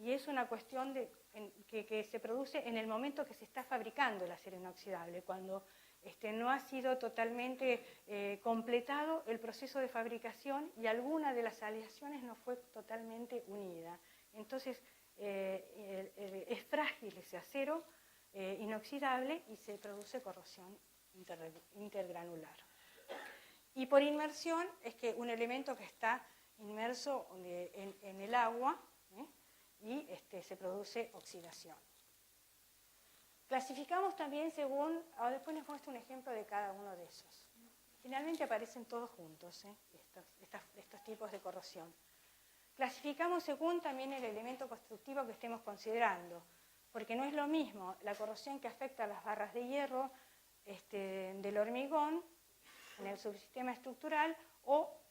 y es una cuestión que se produce en el momento que se está fabricando el acero inoxidable, cuando no ha sido totalmente completado el proceso de fabricación y alguna de las aleaciones no fue totalmente unida. Entonces, es frágil ese acero inoxidable y se produce corrosión intergranular. Y por inmersión es que un elemento que está inmerso en el agua y se produce oxidación. Clasificamos también según, ahora después les muestro un ejemplo de cada uno de esos. Finalmente aparecen todos juntos, estos tipos de corrosión. Clasificamos según también el elemento constructivo que estemos considerando, porque no es lo mismo la corrosión que afecta a las barras de hierro del hormigón en el subsistema estructural o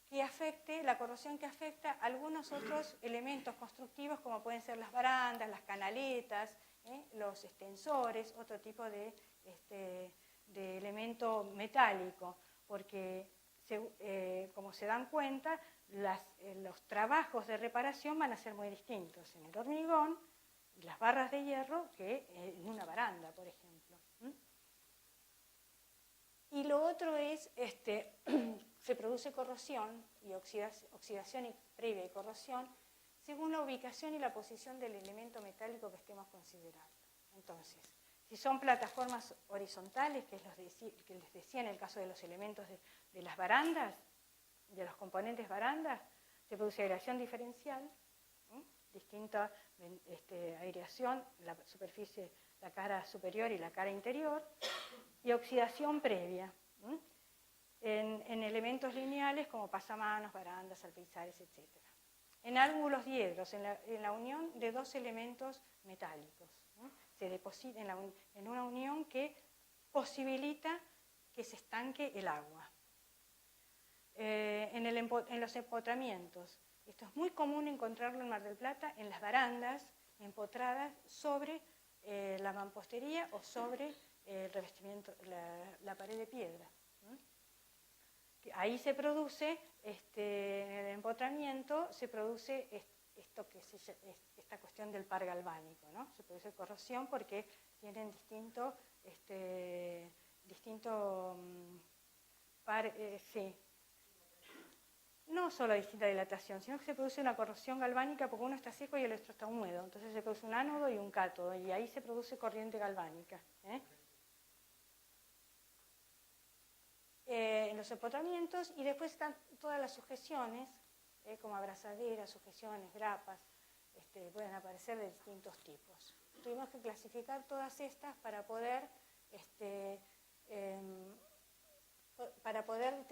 que afecte, la corrosión que afecta a algunos otros elementos constructivos como pueden ser las barandas, las canaletas, los extensores, otro tipo de elemento metálico, porque como se dan cuenta, los trabajos de reparación van a ser muy distintos en el hormigón y las barras de hierro que en una baranda, por ejemplo. Y lo otro es, se produce corrosión y oxidación previa y corrosión según la ubicación y la posición del elemento metálico que estemos considerando. Entonces, si son plataformas horizontales, que les decía en el caso de los elementos de las barandas, de los componentes barandas, se produce aireación diferencial, distinta aireación, la superficie, la cara superior y la cara interior, y oxidación previa, en elementos lineales como pasamanos, barandas, alféizares, etc. En ángulos diedros, en la unión de dos elementos metálicos, se deposita en una unión que posibilita que se estanque el agua. En los empotramientos, esto es muy común encontrarlo en Mar del Plata, en las barandas empotradas sobre la mampostería o sobre el revestimiento, la pared de piedra. Ahí se produce, en el empotramiento, se produce esta cuestión del par galvánico, ¿no? Se produce corrosión porque tienen distinto par, sí. No solo distinta dilatación, sino que se produce una corrosión galvánica porque uno está seco y el otro está húmedo. Entonces se produce un ánodo y un cátodo y ahí se produce corriente galvánica. En los empotramientos, y después están todas las sujeciones, como abrazaderas, sujeciones, grapas, pueden aparecer de distintos tipos. Tuvimos que clasificar todas estas para poder,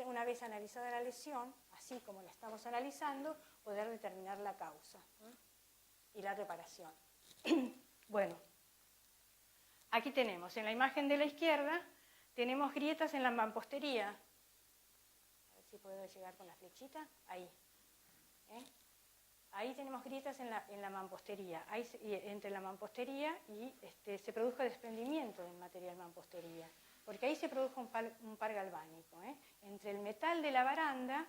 una vez analizada la lesión, así como la estamos analizando, poder determinar la causa y la reparación. Bueno, aquí tenemos, en la imagen de la izquierda, tenemos grietas en la mampostería. A ver si puedo llegar con la flechita. Ahí. Ahí tenemos grietas en la mampostería. Ahí, entre la mampostería y se produjo desprendimiento del material mampostería. Porque ahí se produjo un par galvánico, entre el metal de la baranda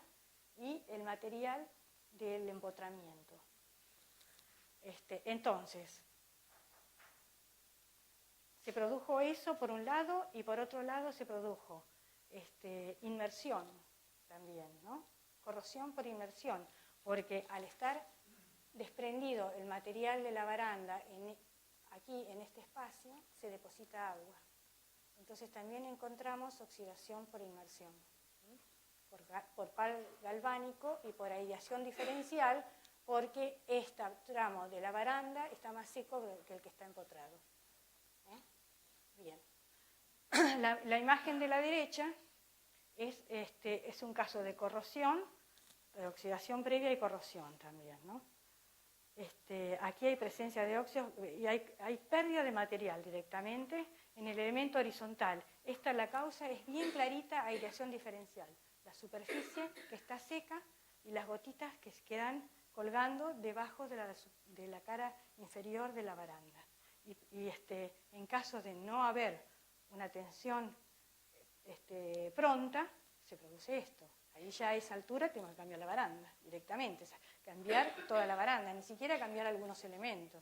y el material del empotramiento. Entonces, se produjo eso por un lado y por otro lado se produjo inmersión también, ¿no? Corrosión por inmersión, porque al estar desprendido el material de la baranda aquí en este espacio se deposita agua. Entonces también encontramos oxidación por inmersión, por par galvánico y por aireación diferencial, porque este tramo de la baranda está más seco que el que está empotrado. Bien. La imagen de la derecha es un caso de corrosión, de oxidación previa y corrosión también, ¿no? Aquí hay presencia de óxidos y hay pérdida de material directamente en el elemento horizontal. La causa es bien clarita, aireación diferencial. La superficie que está seca y las gotitas que se quedan colgando debajo de la cara inferior de la baranda. Y en caso de no haber una tensión pronta, se produce esto. Ahí ya a esa altura tenemos que cambiar la baranda directamente. cambiar toda la baranda, ni siquiera cambiar algunos elementos.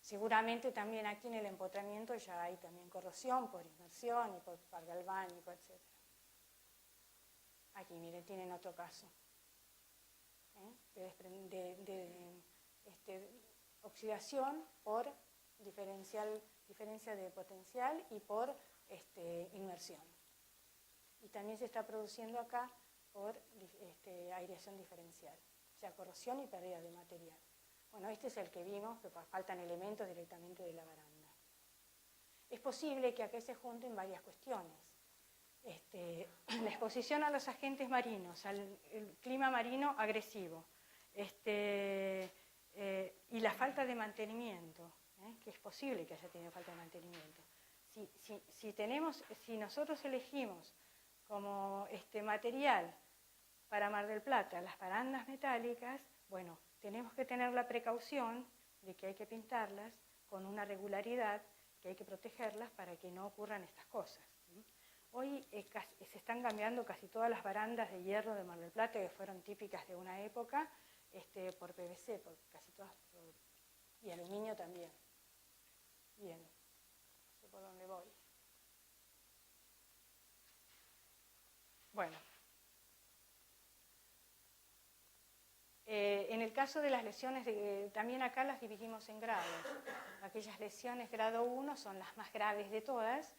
Seguramente también aquí en el empotramiento ya hay también corrosión por inmersión y por par galvánico, etc. Aquí, miren, tienen otro caso de oxidación por diferencia de potencial y por inmersión. Y también se está produciendo acá por aireación diferencial, o sea, corrosión y pérdida de material. Bueno, este es el que vimos, que faltan elementos directamente de la baranda. Es posible que acá se junten varias cuestiones. La exposición a los agentes marinos, al clima marino agresivo, y la falta de mantenimiento, que es posible que haya tenido falta de mantenimiento. Si nosotros elegimos como material para Mar del Plata las barandas metálicas, bueno, tenemos que tener la precaución de que hay que pintarlas con una regularidad, que hay que protegerlas para que no ocurran estas cosas. Hoy se están cambiando casi todas las barandas de hierro de Mar del Plata, que fueron típicas de una época, por PVC, por casi todas, y aluminio también. Bien, no sé por dónde voy. Bueno. En el caso de las lesiones, también acá las dividimos en grados. Aquellas lesiones grado 1 son las más graves de todas,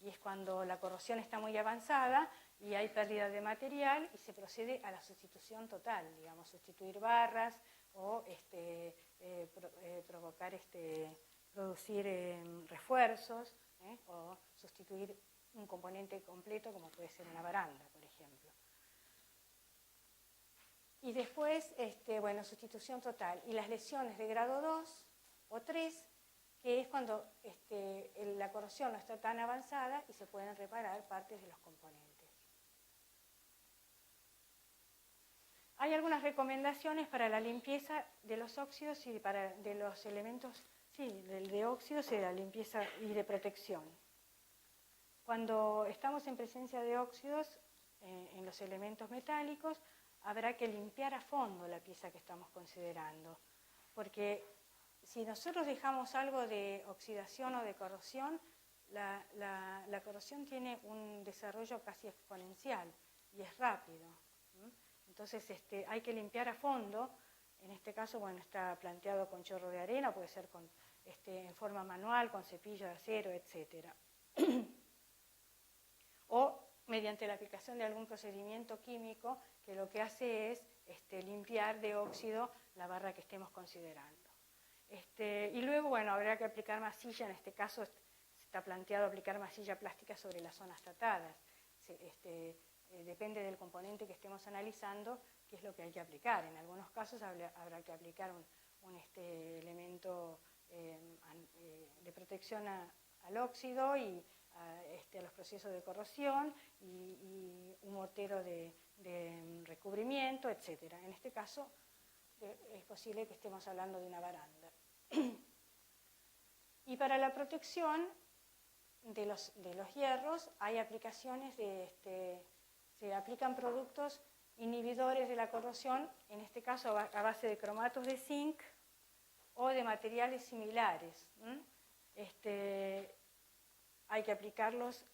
y es cuando la corrosión está muy avanzada y hay pérdida de material y se procede a la sustitución total, digamos, sustituir barras o producir refuerzos, o sustituir un componente completo como puede ser una baranda, por ejemplo. Y después, bueno, sustitución total. Y las lesiones de grado 2 o 3, que es cuando la corrosión no está tan avanzada y se pueden reparar partes de los componentes. Hay algunas recomendaciones para la limpieza de los óxidos y de los elementos, de óxidos y de la limpieza y de protección. Cuando estamos en presencia de óxidos en los elementos metálicos, habrá que limpiar a fondo la pieza que estamos considerando, porque si nosotros dejamos algo de oxidación o de corrosión, la corrosión tiene un desarrollo casi exponencial y es rápido. Entonces hay que limpiar a fondo. En este caso, bueno, está planteado con chorro de arena, puede ser en forma manual, con cepillo de acero, etc. O mediante la aplicación de algún procedimiento químico que lo que hace es limpiar de óxido la barra que estemos considerando. Y luego, bueno, habrá que aplicar masilla, en este caso se está planteado aplicar masilla plástica sobre las zonas tratadas. Depende del componente que estemos analizando, qué es lo que hay que aplicar. En algunos casos habrá que aplicar un elemento de protección al óxido y a los procesos de corrosión y un mortero de recubrimiento, etc. En este caso es posible que estemos hablando de una baranda. Y para la protección de los hierros hay aplicaciones se aplican productos inhibidores de la corrosión, en este caso a base de cromatos de zinc o de materiales similares. Hay que aplicarlos,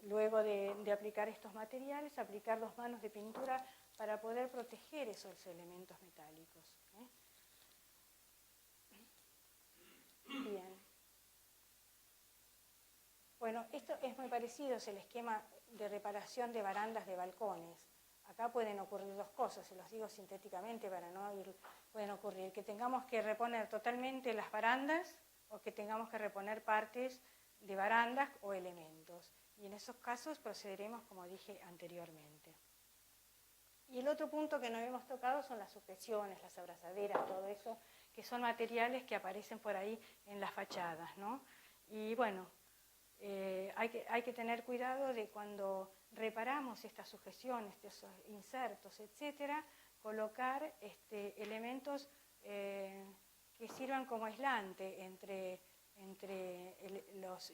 luego de aplicar estos materiales, aplicar 2 manos de pintura para poder proteger esos elementos metálicos. Bien. Bueno, esto es muy parecido, es el esquema de reparación de barandas de balcones. Acá pueden ocurrir 2 cosas, se los digo sintéticamente para no ir, pueden ocurrir que tengamos que reponer totalmente las barandas o que tengamos que reponer partes de barandas o elementos. Y en esos casos procederemos como dije anteriormente. Y el otro punto que no hemos tocado son las sujeciones, las abrazaderas, todo eso, que son materiales que aparecen por ahí en las fachadas, ¿no? Y bueno, hay que tener cuidado de cuando reparamos estas sujeciones, estos insertos, etcétera, colocar elementos que sirvan como aislante entre los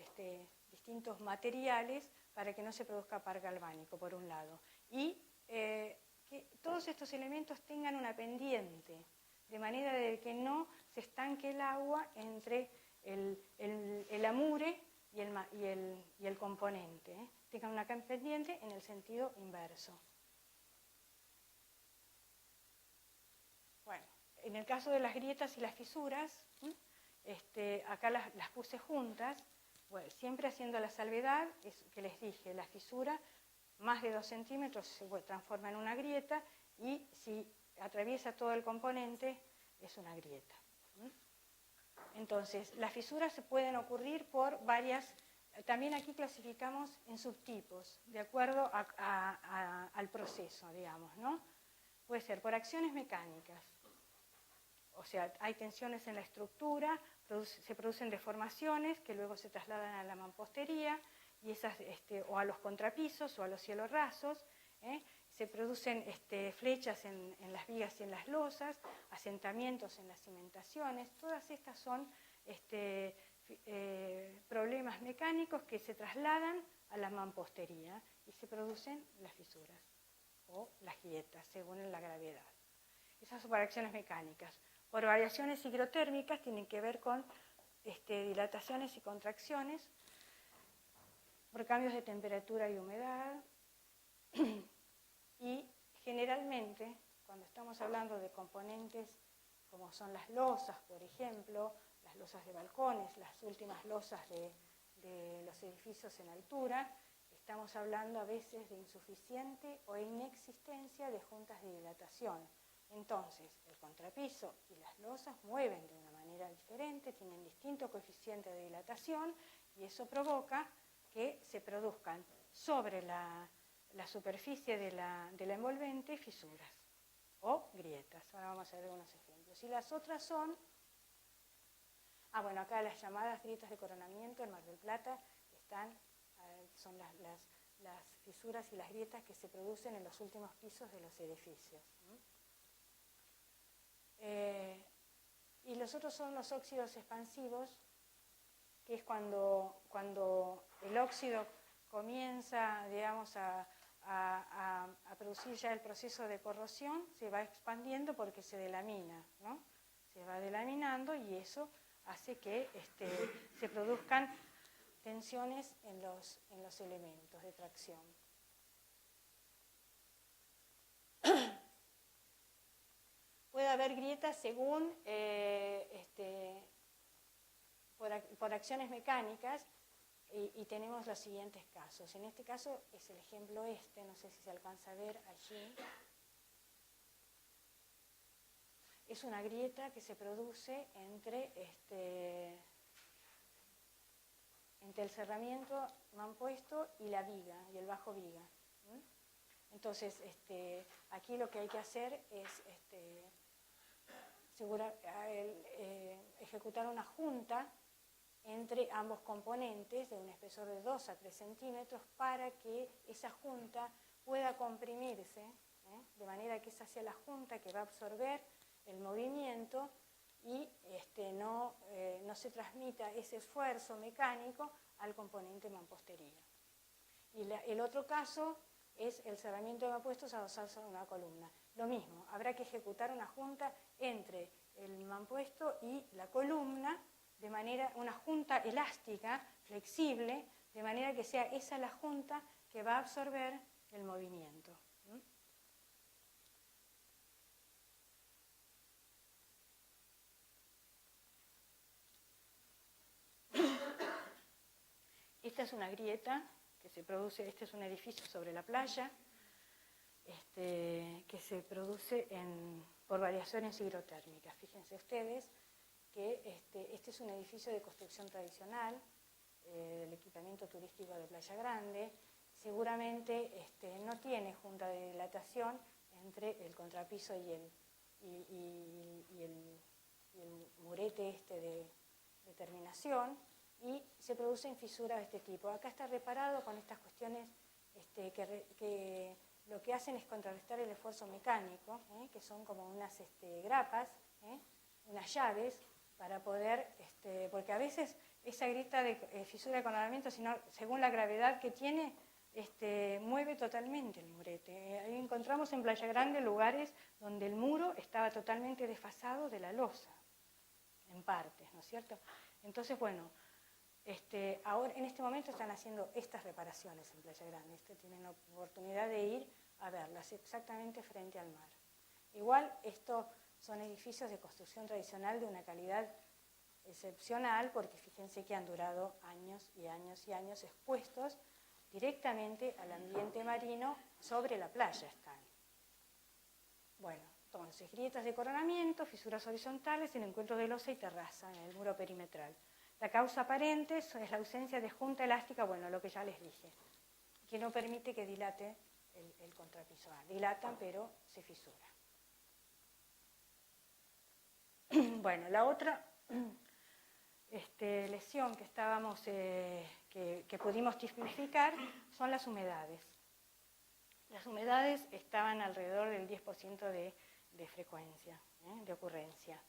distintos materiales para que no se produzca par galvánico, por un lado. Y que todos estos elementos tengan una pendiente, de manera de que no se estanque el agua entre el amure y el componente, tengan una pendiente en el sentido inverso. Bueno, en el caso de las grietas y las fisuras, acá las puse juntas, bueno, siempre haciendo la salvedad, que les dije, la fisura más de 2 centímetros se transforma en una grieta y si atraviesa todo el componente es una grieta. Entonces, las fisuras se pueden ocurrir por varias, también aquí clasificamos en subtipos, de acuerdo al proceso, digamos, ¿no? Puede ser por acciones mecánicas, o sea, hay tensiones en la estructura, se producen deformaciones que luego se trasladan a la mampostería, y esas, o a los contrapisos o a los cielos rasos, se producen flechas en las vigas y en las losas, asentamientos en las cimentaciones, todas estas son problemas mecánicos que se trasladan a la mampostería y se producen las fisuras o las grietas según la gravedad. Esas son por acciones mecánicas. Por variaciones higrotérmicas tienen que ver con dilataciones y contracciones, por cambios de temperatura y humedad, y generalmente, cuando estamos hablando de componentes como son las losas, por ejemplo, las losas de balcones, las últimas losas de los edificios en altura, estamos hablando a veces de insuficiente o inexistencia de juntas de dilatación. Entonces, el contrapiso y las losas mueven de una manera diferente, tienen distinto coeficiente de dilatación y eso provoca que se produzcan sobre la superficie de la envolvente fisuras o grietas. Ahora vamos a ver algunos ejemplos. Y las otras son, bueno, acá las llamadas grietas de coronamiento en Mar del Plata son las fisuras y las grietas que se producen en los últimos pisos de los edificios. Y los otros son los óxidos expansivos, que es cuando el óxido comienza, digamos, a producir ya el proceso de corrosión, se va expandiendo porque se delamina, ¿no? Se va delaminando y eso hace que se produzcan tensiones en los elementos de tracción. Puede haber grietas según por acciones mecánicas y tenemos los siguientes casos. En este caso es el ejemplo no sé si se alcanza a ver allí. Es una grieta que se produce entre el cerramiento mampuesto y la viga, y el bajo viga. Entonces, aquí lo que hay que hacer es ejecutar una junta entre ambos componentes de un espesor de 2 a 3 centímetros para que esa junta pueda comprimirse, de manera que esa sea la junta que va a absorber el movimiento y no se transmita ese esfuerzo mecánico al componente mampostería. Y el otro caso es el cerramiento de mampuestos adosados a una columna. Lo mismo, habrá que ejecutar una junta entre el mampuesto y la columna, de manera, una junta elástica, flexible, de manera que sea esa la junta que va a absorber el movimiento. Esta es una grieta que se produce, este es un edificio sobre la playa, que se produce por variaciones hidrotérmicas. Fíjense ustedes que este es un edificio de construcción tradicional, del equipamiento turístico de Playa Grande. Seguramente no tiene junta de dilatación entre el contrapiso y el murete de terminación, y se producen fisuras de este tipo. Acá está reparado con estas cuestiones que lo que hacen es contrarrestar el esfuerzo mecánico, que son como unas grapas, unas llaves, para poder, porque a veces esa grieta de fisura de coronamiento, según la gravedad que tiene, mueve totalmente el murete. Ahí encontramos en Playa Grande lugares donde el muro estaba totalmente desfasado de la losa, en partes, ¿no es cierto? Entonces, bueno, ahora en este momento están haciendo estas reparaciones en Playa Grande. Tienen la oportunidad de ir a verlas, exactamente frente al mar. Igual, estos son edificios de construcción tradicional de una calidad excepcional, porque fíjense que han durado años y años y años expuestos directamente al ambiente marino, sobre la playa están. Bueno, entonces, grietas de coronamiento, fisuras horizontales, el encuentro de losa y terraza en el muro perimetral. La causa aparente es la ausencia de junta elástica, bueno, lo que ya les dije, que no permite que dilate el contrapiso. Dilatan, pero se fisura. Bueno, la otra lesión que estábamos, que pudimos tipificar son las humedades. Las humedades estaban alrededor del 10% de frecuencia, de ocurrencia.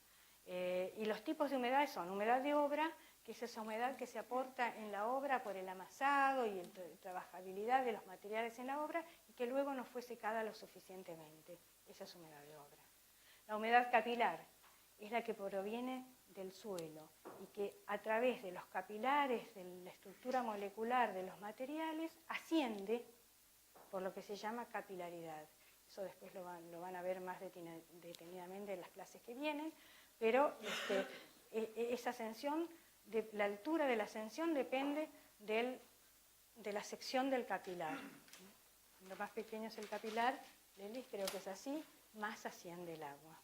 Y los tipos de humedades son humedad de obra, que es esa humedad que se aporta en la obra por el amasado y la trabajabilidad de los materiales en la obra y que luego no fue secada lo suficientemente. Esa es humedad de obra. La humedad capilar es la que proviene del suelo y que a través de los capilares, de la estructura molecular de los materiales, asciende por lo que se llama capilaridad. Eso después lo van a ver más detenidamente en las clases que vienen, pero esa ascensión, la altura de la ascensión depende de la sección del capilar. Lo más pequeño es el capilar, Lelis, creo que es así, más asciende el agua.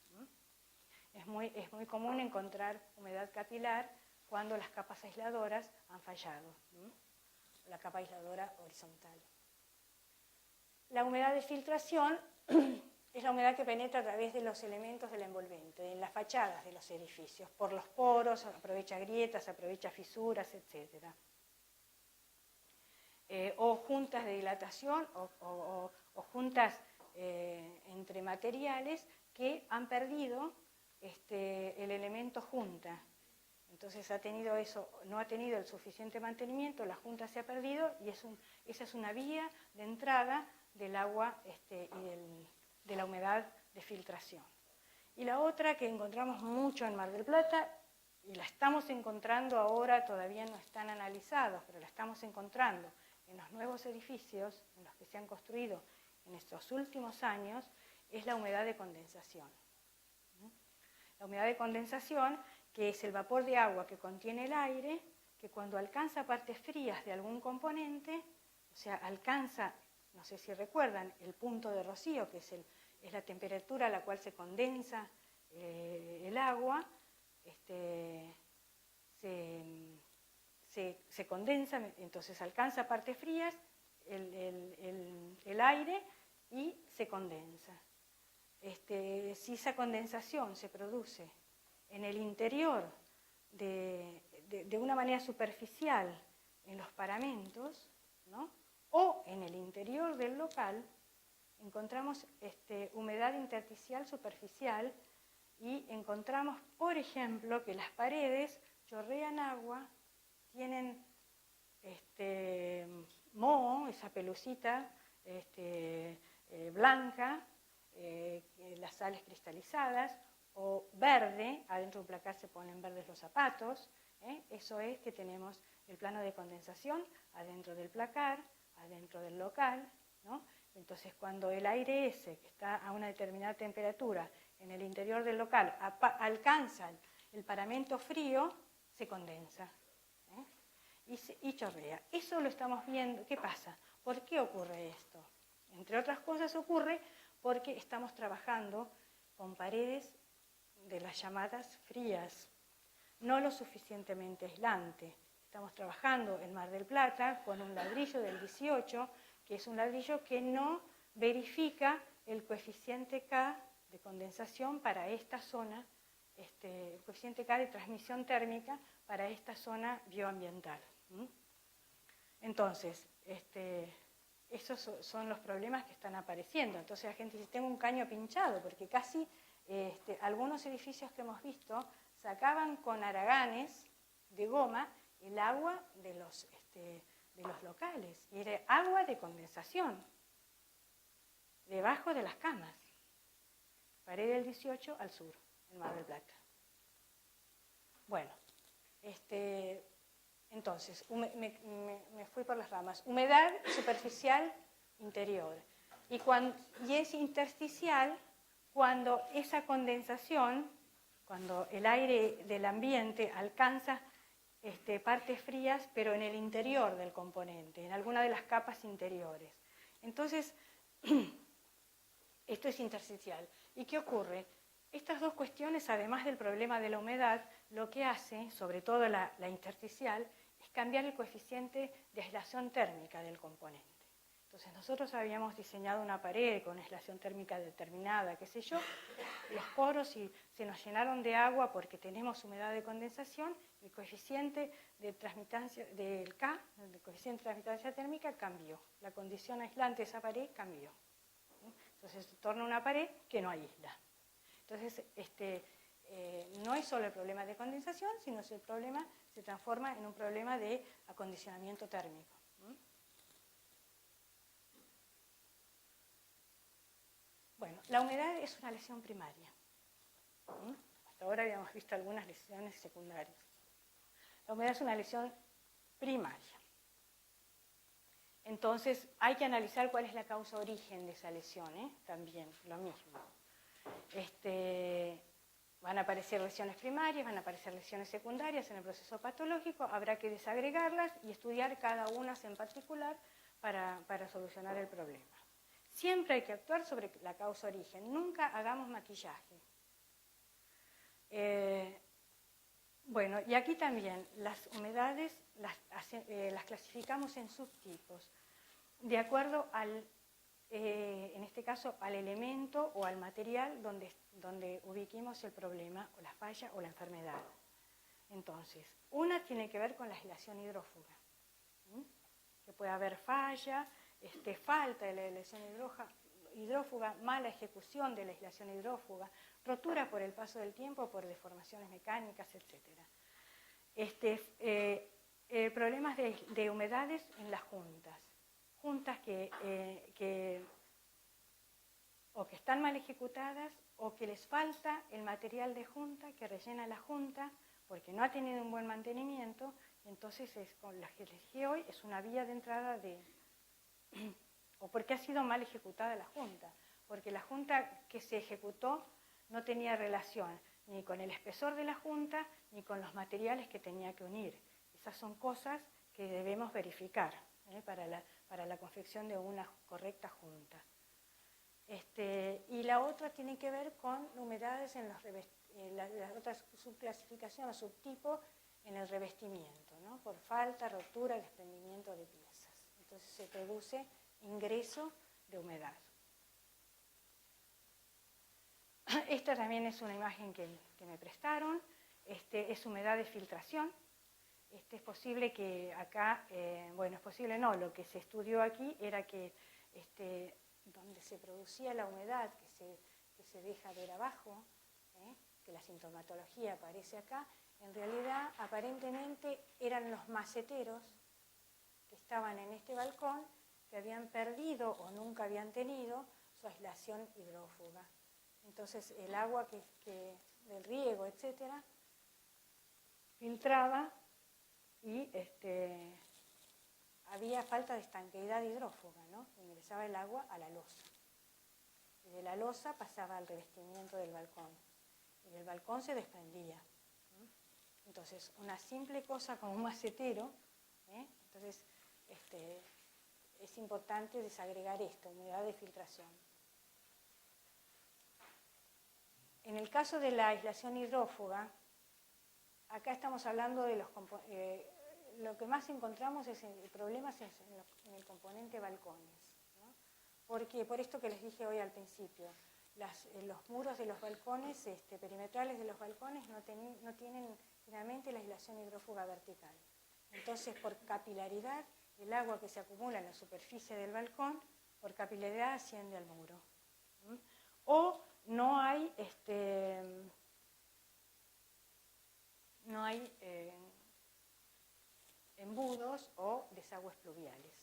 Es muy común encontrar humedad capilar cuando las capas aisladoras han fallado. La capa aisladora horizontal. La humedad de filtración es la humedad que penetra a través de los elementos del envolvente, en las fachadas de los edificios, por los poros, aprovecha grietas, aprovecha fisuras, etc. O juntas de dilatación o juntas entre materiales que han perdido el elemento junta. Entonces no ha tenido el suficiente mantenimiento, la junta se ha perdido y esa es una vía de entrada del agua y de la humedad de filtración. Y la otra que encontramos mucho en Mar del Plata, y la estamos encontrando ahora, todavía no están analizados, pero la estamos encontrando en los nuevos edificios en los que se han construido en estos últimos años, es la humedad de condensación. La humedad de condensación, que es el vapor de agua que contiene el aire, que cuando alcanza partes frías de algún componente, o sea, alcanza, no sé si recuerdan, el punto de rocío, que es la temperatura a la cual se condensa el agua, se condensa, entonces alcanza partes frías el aire y se condensa. Si esa condensación se produce en el interior de una manera superficial en los paramentos, ¿no? O en el interior del local, encontramos humedad intersticial superficial y encontramos, por ejemplo, que las paredes chorrean agua, tienen moho, esa pelucita blanca, las sales cristalizadas, o verde, adentro de un placar se ponen verdes los zapatos, eso es que tenemos el plano de condensación adentro del placar, adentro del local, ¿no? Entonces cuando el aire ese, que está a una determinada temperatura en el interior del local, alcanza el paramento frío, se condensa y chorrea. Eso lo estamos viendo. ¿Qué pasa? ¿Por qué ocurre esto? Entre otras cosas ocurre porque estamos trabajando con paredes de las llamadas frías, no lo suficientemente aislante. Estamos trabajando en Mar del Plata con un ladrillo del 18, que es un ladrillo que no verifica el coeficiente K de condensación para esta zona, el coeficiente K de transmisión térmica para esta zona bioambiental. Entonces, esos son los problemas que están apareciendo. Entonces la gente dice, tengo un caño pinchado, porque casi algunos edificios que hemos visto sacaban con haraganes de goma el agua de de los locales, y era agua de condensación, debajo de las camas. Pared del 18 al sur, en Mar del Plata. Bueno, entonces, me fui por las ramas. Humedad superficial interior. Y es intersticial cuando esa condensación, cuando el aire del ambiente alcanza partes frías, pero en el interior del componente, en alguna de las capas interiores. Entonces, esto es intersticial. ¿Y qué ocurre? Estas dos cuestiones, además del problema de la humedad, lo que hace, sobre todo la intersticial, es cambiar el coeficiente de aislación térmica del componente. Entonces nosotros habíamos diseñado una pared con aislación térmica determinada, qué sé yo, los poros se nos llenaron de agua porque tenemos humedad de condensación, el coeficiente de transmitancia del K, el coeficiente de transmitancia térmica cambió, la condición aislante de esa pared cambió. Entonces se torna una pared que no aísla. Entonces, no es solo el problema de condensación, sino que el problema se transforma en un problema de acondicionamiento térmico. Bueno, la humedad es una lesión primaria. Hasta ahora habíamos visto algunas lesiones secundarias. La humedad es una lesión primaria. Entonces, hay que analizar cuál es la causa origen de esa lesión, también, lo mismo. Van a aparecer lesiones primarias, van a aparecer lesiones secundarias en el proceso patológico, habrá que desagregarlas y estudiar cada una en particular para solucionar el problema. Siempre hay que actuar sobre la causa origen, nunca hagamos maquillaje. Bueno, y aquí también las humedades las clasificamos en subtipos, de acuerdo al, en este caso, al elemento o al material donde ubiquemos el problema, o la falla o la enfermedad. Entonces, una tiene que ver con la aislación hidrófuga, que puede haber falla, falta de la aislación hidrófuga, mala ejecución de la aislación hidrófuga, rotura por el paso del tiempo, por deformaciones mecánicas, etc. Problemas de humedades en las juntas que o que están mal ejecutadas o que les falta el material de junta que rellena la junta porque no ha tenido un buen mantenimiento, y entonces con las que les dije hoy es una vía de entrada o porque ha sido mal ejecutada la junta, porque la junta que se ejecutó no tenía relación ni con el espesor de la junta ni con los materiales que tenía que unir. Esas son cosas que debemos verificar para la confección de una correcta junta. Y la otra tiene que ver con humedades en las otras subclasificaciones o subtipos en el revestimiento, ¿no? Por falta, rotura, desprendimiento de piezas. Entonces se produce ingreso de humedad. Esta también es una imagen que me prestaron. Es humedad de filtración. Es posible que acá, bueno, es posible no, lo que se estudió aquí era que donde se producía la humedad que se deja ver abajo, que la sintomatología aparece acá, en realidad aparentemente eran los maceteros que estaban en este balcón que habían perdido o nunca habían tenido su aislación hidrófuga. Entonces el agua del riego, etcétera, filtraba y había falta de estanqueidad hidrófuga, ¿no? Ingresaba el agua a la losa. Y de la losa pasaba al revestimiento del balcón. Y del balcón se desprendía. Entonces, una simple cosa como un macetero, entonces es importante desagregar esto, humedad de filtración. En el caso de la aislación hidrófuga, acá estamos hablando de lo que más encontramos es problemas en el componente balcones, ¿no? Porque por esto que les dije hoy al principio, los muros de los balcones, perimetrales de los balcones no tienen finalmente la aislación hidrófuga vertical. Entonces, por capilaridad, el agua que se acumula en la superficie del balcón, por capilaridad asciende al muro. O no hay embudos o desagües pluviales,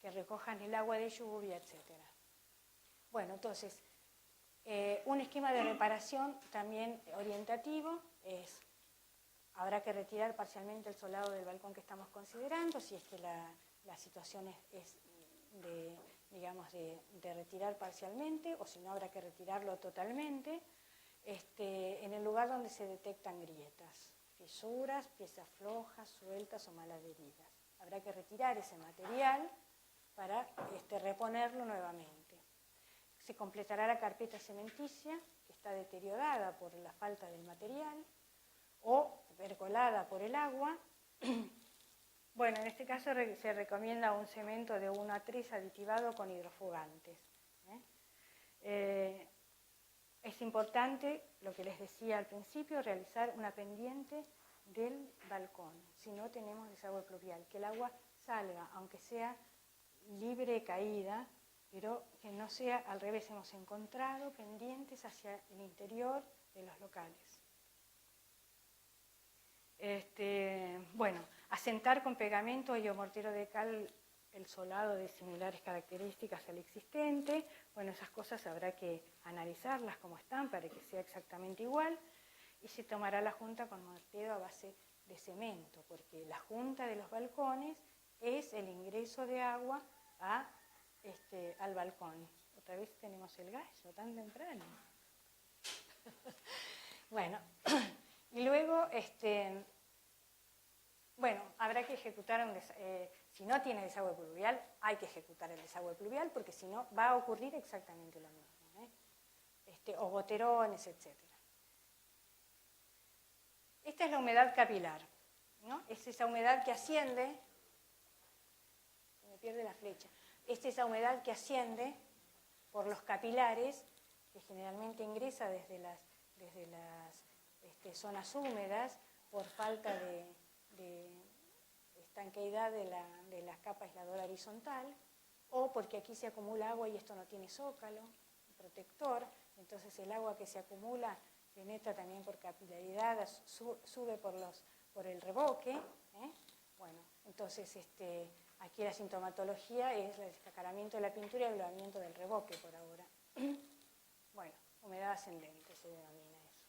que recojan el agua de lluvia, etc. Bueno, entonces, un esquema de reparación también orientativo es, habrá que retirar parcialmente el solado del balcón que estamos considerando, si es que la situación es de retirar parcialmente, o si no habrá que retirarlo totalmente, en el lugar donde se detectan grietas, fisuras, piezas flojas, sueltas o mal adheridas. Habrá que retirar ese material para reponerlo nuevamente. Se completará la carpeta cementicia, que está deteriorada por la falta del material, o percolada por el agua. Bueno, en este caso se recomienda un cemento de 1:3 aditivado con hidrofugantes. Es importante, lo que les decía al principio, realizar una pendiente del balcón, si no tenemos desagüe pluvial, que el agua salga, aunque sea libre caída, pero que no sea al revés. Hemos encontrado pendientes hacia el interior de los locales. Bueno, asentar con pegamento y o mortero de cal el solado de similares características al existente. Bueno, esas cosas habrá que analizarlas como están para que sea exactamente igual. Y se tomará la junta con mortero a base de cemento, porque la junta de los balcones es el ingreso de agua al balcón. Otra vez tenemos el gallo, tan temprano. Bueno, y luego, bueno, habrá que ejecutar si no tiene desagüe pluvial, hay que ejecutar el desagüe pluvial, porque si no va a ocurrir exactamente lo mismo, o goterones, etc. Esta es la humedad capilar, ¿no? Es esa humedad que asciende, se me pierde la flecha, es esa humedad que asciende por los capilares, que generalmente ingresa desde las zonas húmedas por falta de estanqueidad de la capa aisladora horizontal, o porque aquí se acumula agua y esto no tiene zócalo protector, entonces el agua que se acumula penetra también por capilaridad, sube por el revoque. Bueno, entonces aquí la sintomatología es el descacaramiento de la pintura y el elevamiento del revoque por ahora. Bueno, humedad ascendente se denomina eso.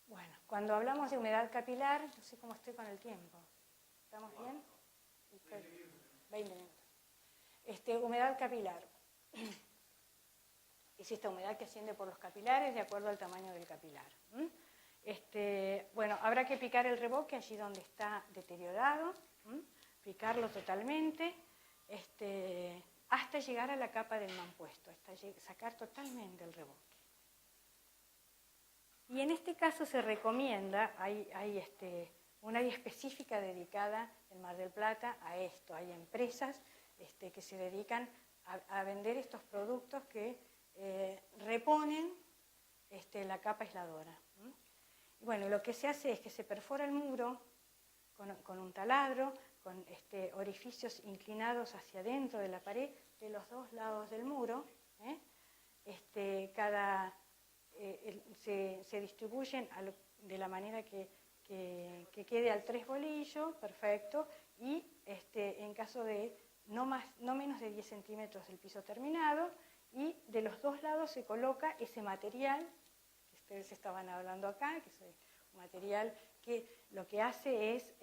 Bueno, cuando hablamos de humedad capilar, no sé cómo estoy con el tiempo. ¿Estamos bien? 20 minutos. Humedad capilar. Es esta humedad que asciende por los capilares de acuerdo al tamaño del capilar. Bueno, habrá que picar el revoque allí donde está deteriorado, picarlo totalmente, hasta llegar a la capa del mampuesto, hasta sacar totalmente el revoque. Y en este caso se recomienda, hay una área específica dedicada en Mar del Plata a esto. Hay empresas que se dedican a vender estos productos que reponen la capa aisladora. Y bueno, lo que se hace es que se perfora el muro con un taladro, con orificios inclinados hacia adentro de la pared de los dos lados del muro. Se distribuyen de la manera que quede al 3 bolillo, perfecto, y en caso de no menos de 10 centímetros del piso terminado, y de los dos lados se coloca ese material que ustedes estaban hablando acá, que es un material que lo que hace es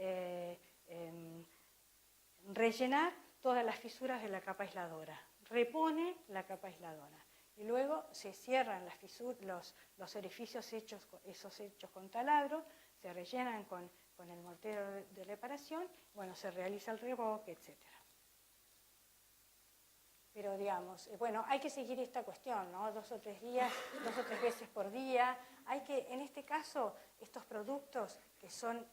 rellenar todas las fisuras de la capa aisladora, repone la capa aisladora. Y luego se cierran las fisuras, los orificios hechos con taladro, se rellenan con el mortero de reparación, bueno, se realiza el revoque, etc. Pero digamos, bueno, hay que seguir esta cuestión, ¿no? 2 o 3 días, 2 o 3 veces por día. Hay que, en este caso, estos productos que son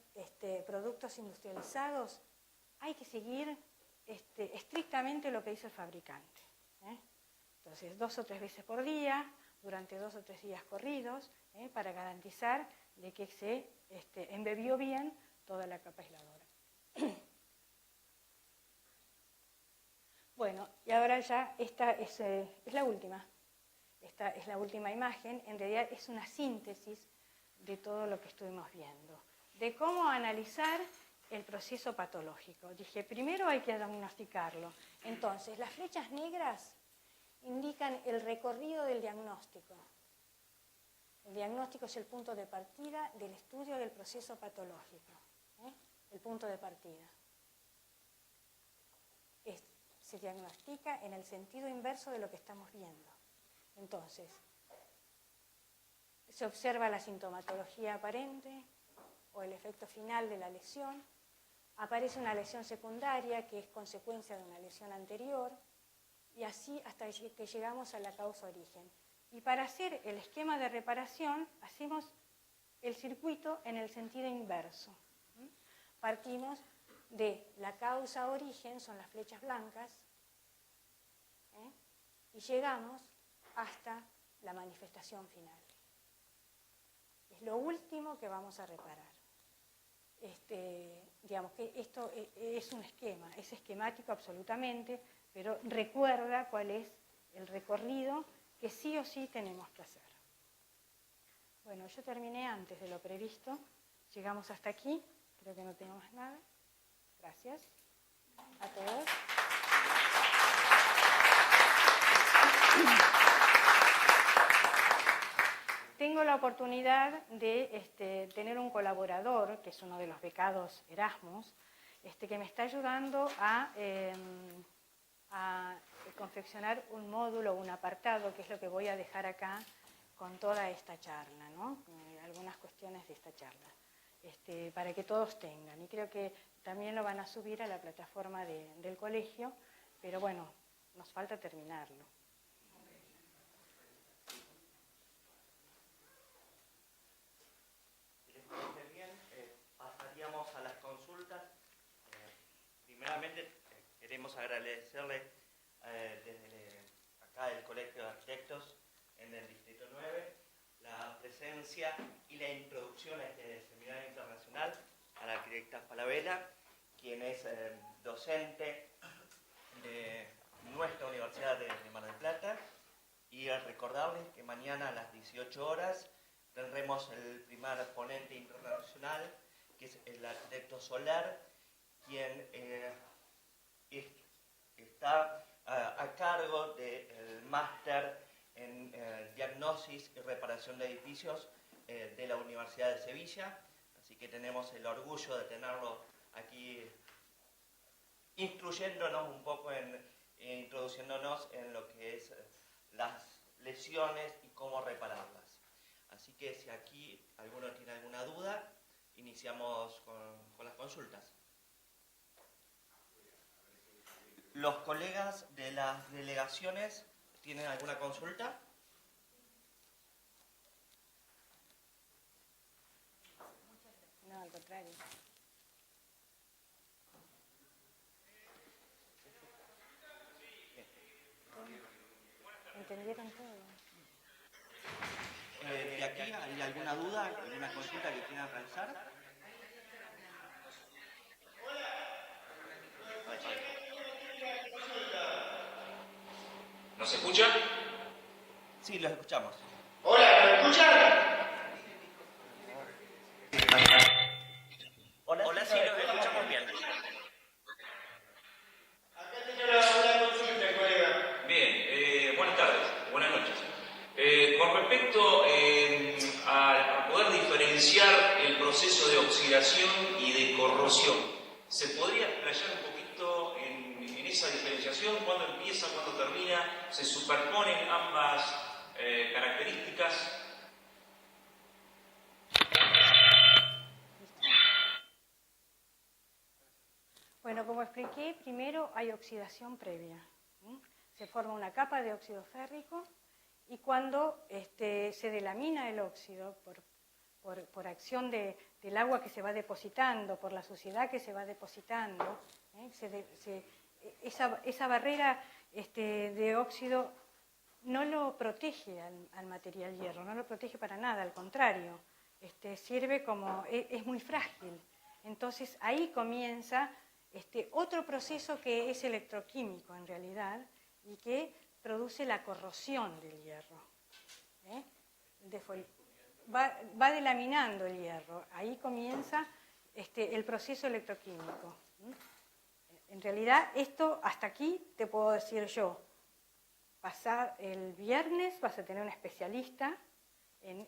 productos industrializados, hay que seguir estrictamente lo que dice el fabricante. Entonces, 2 o 3 veces por día, durante 2 o 3 días corridos, para garantizar de que se embebió bien toda la capa aisladora. Bueno, y ahora ya esta es la última. Esta es la última imagen. En realidad es una síntesis de todo lo que estuvimos viendo. De cómo analizar el proceso patológico. Dije, primero hay que diagnosticarlo. Entonces, las flechas negras indican el recorrido del diagnóstico. El diagnóstico es el punto de partida del estudio del proceso patológico. El punto de partida. Se diagnostica en el sentido inverso de lo que estamos viendo. Entonces, se observa la sintomatología aparente o el efecto final de la lesión. Aparece una lesión secundaria que es consecuencia de una lesión anterior y así hasta que llegamos a la causa-origen. Y para hacer el esquema de reparación hacemos el circuito en el sentido inverso. Partimos de la causa-origen, son las flechas blancas, y llegamos hasta la manifestación final. Es lo último que vamos a reparar. Digamos que esto es un esquema, es esquemático absolutamente, pero recuerda cuál es el recorrido que sí o sí tenemos que hacer. Bueno, yo terminé antes de lo previsto, llegamos hasta aquí, creo que no tenemos más nada. Gracias a todos. Tengo la oportunidad de tener un colaborador, que es uno de los becados Erasmus, que me está ayudando a confeccionar un módulo, un apartado, que es lo que voy a dejar acá con toda esta charla, ¿no? Algunas cuestiones de esta charla, para que todos tengan. Y creo que también lo van a subir a la plataforma del colegio, pero bueno, nos falta terminarlo. A las consultas. Primeramente queremos agradecerle desde acá del Colegio de Arquitectos en el Distrito 9 la presencia y la introducción a este seminario internacional a la arquitecta Falabella, quien es docente de nuestra Universidad de Mar del Plata, y a recordarles que mañana a las 18 horas tendremos el primer ponente internacional, que es el arquitecto Soler, quien está a cargo del máster en diagnosis y reparación de edificios de la Universidad de Sevilla. Así que tenemos el orgullo de tenerlo aquí instruyéndonos un poco, introduciéndonos en lo que es las lesiones y cómo repararlas. Así que si aquí alguno tiene alguna duda, iniciamos con las consultas. ¿Los colegas de las delegaciones tienen alguna consulta? No, al contrario. ¿Entendieron todo? ¿De aquí hay alguna duda, alguna consulta que quieran realizar? ¿Nos escucha? Sí, los escuchamos. Hola, ¿me escuchan? Hola, sí, los escuchamos bien. Acá tengo una consulta, colega. Bien, buenas tardes, buenas noches. Con respecto a poder diferenciar el proceso de oxidación y de corrosión, ¿se podría explayar un poquito en esa diferenciación? ¿Cuándo empieza, cuándo termina? ¿Se superponen ambas características? Bueno, como expliqué, primero hay oxidación previa. Se forma una capa de óxido férrico y cuando se delamina el óxido por acción del agua que se va depositando, por la suciedad que se va depositando, esa barrera de óxido no lo protege al material hierro, no lo protege para nada, al contrario, sirve como, es muy frágil. Entonces ahí comienza otro proceso que es electroquímico en realidad y que produce la corrosión del hierro. Va delaminando el hierro, ahí comienza el proceso electroquímico. En realidad, esto hasta aquí te puedo decir yo. Pasar el viernes vas a tener un especialista en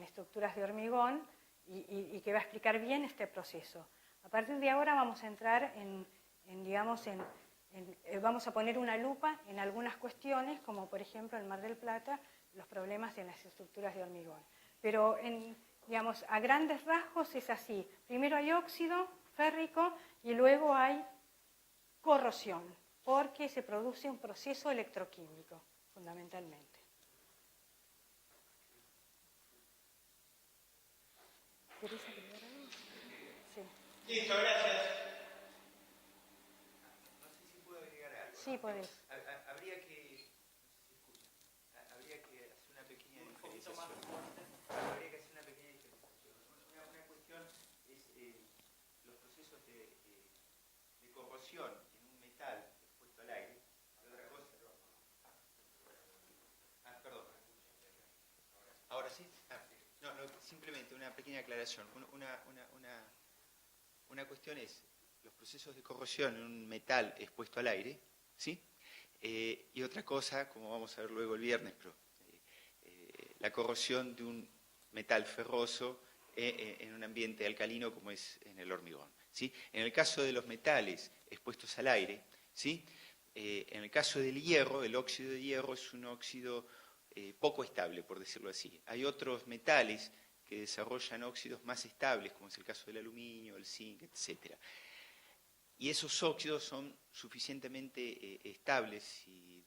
estructuras de hormigón y que va a explicar bien este proceso. A partir de ahora vamos a entrar vamos a poner una lupa en algunas cuestiones, como por ejemplo en Mar del Plata, los problemas en las estructuras de hormigón. Pero a grandes rasgos es así. Primero hay óxido férrico y luego hay corrosión, porque se produce un proceso electroquímico, fundamentalmente. ¿Querés agregar algo? Sí. Listo, gracias. No sé si puedo agregar algo. Sí, podés. Habría que, no sé si escuchan, habría que hacer una pequeña diferenciación. Habría que hacer una pequeña diferenciación. Una cuestión es los procesos de corrosión en un metal expuesto al aire. Y otra cosa. Perdón. Ahora sí. No, simplemente una pequeña aclaración. Una cuestión es los procesos de corrosión en un metal expuesto al aire, ¿sí? Y otra cosa, como vamos a ver luego el viernes, pero la corrosión de un metal ferroso en un ambiente alcalino como es en el hormigón, ¿sí? En el caso de los metales expuestos al aire, ¿sí? En el caso del hierro, el óxido de hierro es un óxido poco estable, por decirlo así. Hay otros metales que desarrollan óxidos más estables, como es el caso del aluminio, el zinc, etc. Y esos óxidos son suficientemente estables y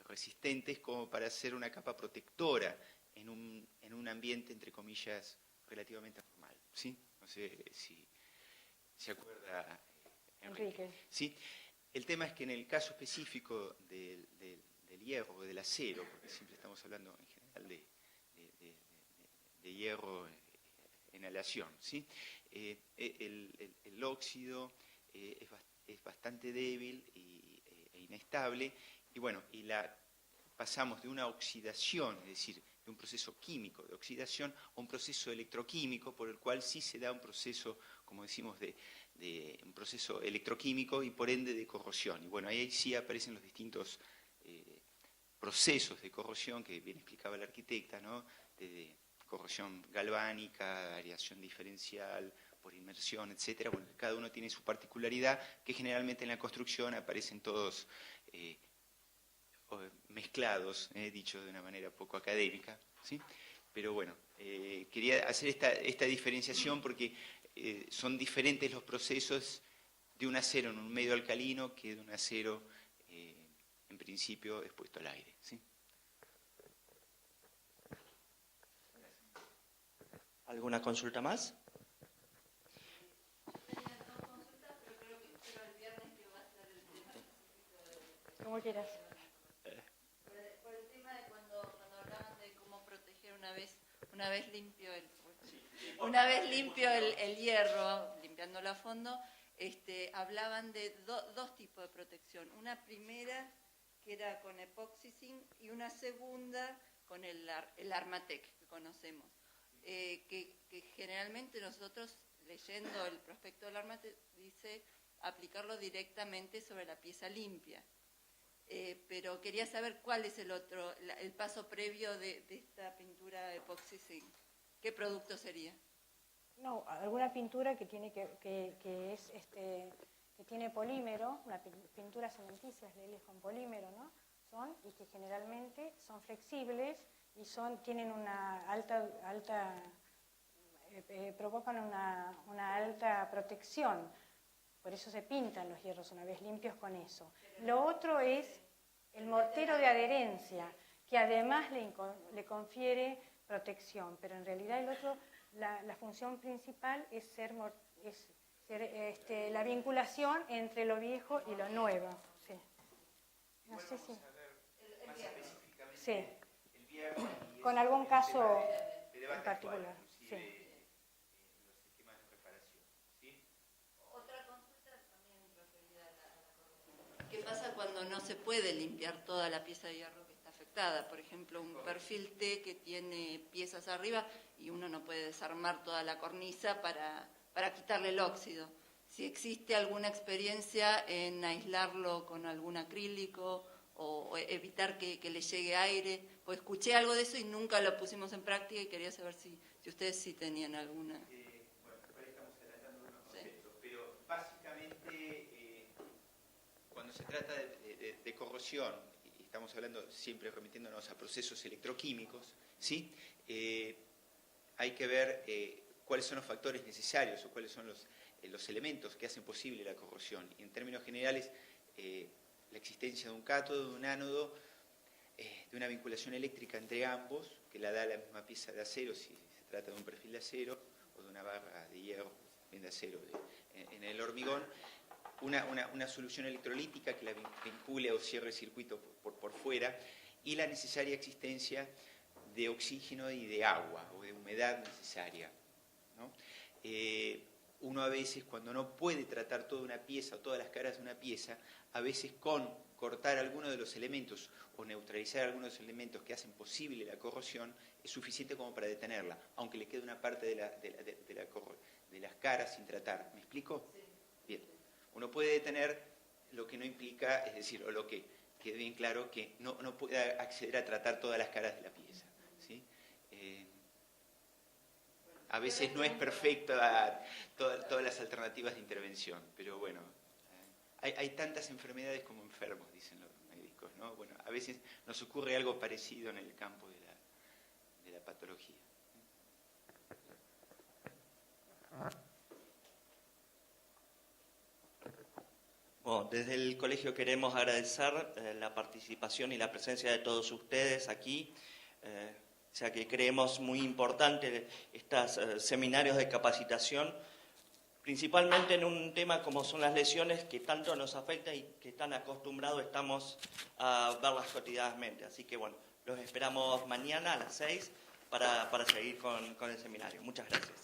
resistentes como para ser una capa protectora en un ambiente, entre comillas, relativamente normal, ¿sí? No sé si se acuerda Enrique. ¿Sí? El tema es que en el caso específico del hierro o del acero, porque siempre estamos hablando en general de hierro en aleación, ¿sí? El óxido es bastante débil e inestable, y bueno, pasamos de una oxidación, es decir, de un proceso químico de oxidación, a un proceso electroquímico, por el cual sí se da un proceso, como decimos, de un proceso electroquímico y por ende de corrosión. Y bueno, ahí sí aparecen los distintos procesos de corrosión que bien explicaba la arquitecta, ¿no? De corrosión galvánica, variación diferencial, por inmersión, etcétera. Bueno, cada uno tiene su particularidad, que generalmente en la construcción aparecen todos mezclados, dicho de una manera poco académica, ¿sí? Pero bueno, quería hacer esta diferenciación porque son diferentes los procesos de un acero en un medio alcalino que de un acero en principio expuesto al aire, ¿sí? ¿Alguna consulta más? Como quieras. Por el tema de cuando hablaban de cómo proteger una vez limpio el hierro, limpiándolo a fondo, hablaban de dos tipos de protección. Una primera que era con epoxy zinc y una segunda con el Armatec que conocemos. Que generalmente nosotros, leyendo el prospecto del Armatec, dice aplicarlo directamente sobre la pieza limpia. Pero quería saber cuál es el paso previo de esta pintura epoxy zinc. ¿Qué producto sería? No, alguna pintura que tiene que tiene polímero, una pintura cementicias de con polímero, ¿no? Y que generalmente son flexibles y tienen una provocan una alta protección. Por eso se pintan los hierros una vez limpios con eso. Lo otro es el mortero de adherencia, que además le confiere protección, pero en realidad el otro, la función principal es ser la vinculación entre lo viejo y lo nuevo. Sí. No sé si. Más específicamente Sí. el viernes Con algún caso de debate en particular. actual, inclusive, Sí. en los sistemas de reparación, ¿sí? Otra consulta también referida a la corrosión. ¿Qué pasa cuando no se puede limpiar toda la pieza de hierro que está afectada? afectada. Por ejemplo, un perfil T que tiene piezas arriba y uno no puede desarmar toda la cornisa para quitarle el óxido. Si existe alguna experiencia en aislarlo con algún acrílico o evitar que le llegue aire, pues escuché algo de eso y nunca lo pusimos en práctica y quería saber si ustedes sí tenían alguna. Bueno, por ahí estamos tratando unos conceptos, pero básicamente cuando se trata de corrosión, y estamos hablando siempre remitiéndonos a procesos electroquímicos, ¿sí? Hay que ver cuáles son los factores necesarios o cuáles son los elementos que hacen posible la corrosión. Y en términos generales, la existencia de un cátodo, de un ánodo, de una vinculación eléctrica entre ambos, que la da la misma pieza de acero, si se trata de un perfil de acero, o de una barra de hierro, bien de acero, en el hormigón, una solución electrolítica que la vincule o cierre el circuito por fuera, y la necesaria existencia de oxígeno y de agua, o de humedad necesaria, ¿no? Uno a veces, cuando no puede tratar toda una pieza o todas las caras de una pieza, a veces con cortar algunos de los elementos o neutralizar algunos de los elementos que hacen posible la corrosión, es suficiente como para detenerla, aunque le quede una parte de las caras sin tratar. ¿Me explico? Sí. Bien. Uno puede detener lo que no implica, es decir, o lo que quede bien claro, que no pueda acceder a tratar todas las caras de la pieza, ¿sí? A veces no es perfecta todas las alternativas de intervención, pero bueno, hay tantas enfermedades como enfermos, dicen los médicos, ¿no? Bueno, a veces nos ocurre algo parecido en el campo de la patología. Bueno, desde el colegio queremos agradecer la participación y la presencia de todos ustedes aquí, ya que creemos muy importante estos seminarios de capacitación, principalmente en un tema como son las lesiones que tanto nos afectan y que tan acostumbrados estamos a verlas cotidianamente. Así que bueno, los esperamos mañana a las 6 para seguir con el seminario. Muchas gracias.